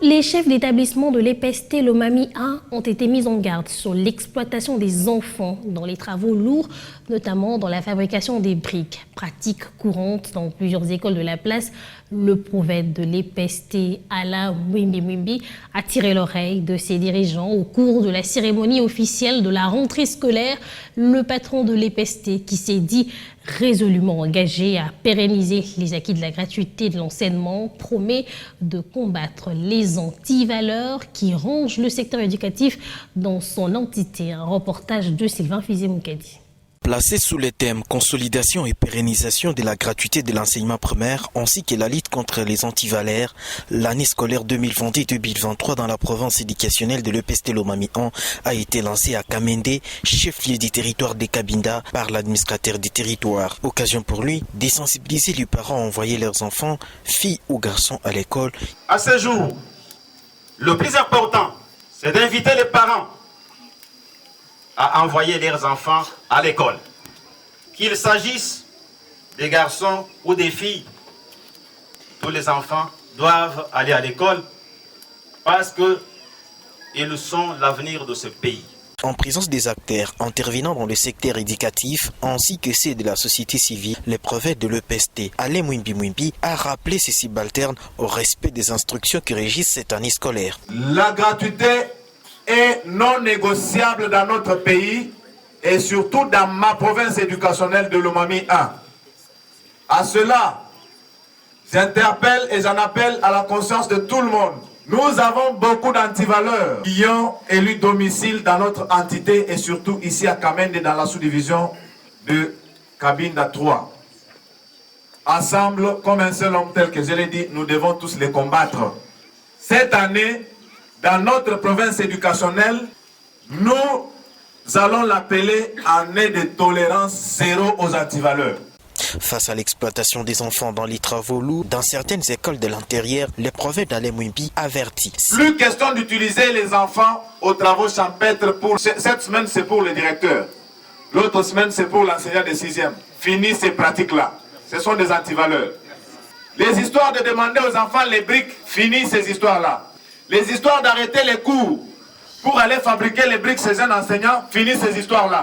les chefs d'établissement de l'EPST Lomami 1 ont été mis en garde sur l'exploitation des enfants dans les travaux lourds, notamment dans la fabrication des briques. Pratique courante dans plusieurs écoles de la place, le prophète de l'EPST, Ala Mwimbi, a tiré l'oreille de ses dirigeants au cours de la cérémonie officielle de la rentrée scolaire. Le patron de l'EPST, qui s'est dit résolument engagé à pérenniser les acquis de la gratuité de l'enseignement, promet de combattre les antivaleurs qui rongent le secteur éducatif dans son entité. Un reportage de Sylvain Fizé-Moukadi. Placé sous les thèmes consolidation et pérennisation de la gratuité de l'enseignement primaire ainsi que la lutte contre les antivaleurs, l'année scolaire 2022-2023 dans la province éducationnelle de l'EPST Lomami 1 a été lancée à Kamende, chef-lieu du territoire de Kabinda, par l'administrateur du territoire. Occasion pour lui de sensibiliser les parents à envoyer leurs enfants, filles ou garçons, à l'école. À ce jour, le plus important, c'est d'inviter les parents à envoyer leurs enfants à l'école. Qu'il s'agisse des garçons ou des filles, tous les enfants doivent aller à l'école parce qu'ils sont l'avenir de ce pays. En présence des acteurs intervenant dans le secteur éducatif ainsi que ceux de la société civile, le prophète de l'EPST, Ala Mwimbi, a rappelé ses subalternes au respect des instructions qui régissent cette année scolaire. La gratuité est non négociable dans notre pays et surtout dans ma province éducationnelle de Lomami 1. À cela, j'interpelle et j'en appelle à la conscience de tout le monde. Nous avons beaucoup d'antivaleurs qui ont élu domicile dans notre entité et surtout ici à Kamende dans la sous-division de Kabinda 3. Ensemble, comme un seul homme tel que je l'ai dit, nous devons tous les combattre. Cette année, dans notre province éducationnelle, nous allons l'appeler année de tolérance zéro aux antivaleurs. Face à l'exploitation des enfants dans les travaux lourds, dans certaines écoles de l'intérieur, le prophète d'Ala Mwimbi avertit. Plus question d'utiliser les enfants aux travaux champêtres. Cette semaine, c'est pour le directeur. L'autre semaine, c'est pour l'enseignant de 6e. Fini ces pratiques-là. Ce sont des antivaleurs. Les histoires de demander aux enfants les briques, fini ces histoires-là. Les histoires d'arrêter les cours pour aller fabriquer les briques chez un enseignant, fini ces histoires-là.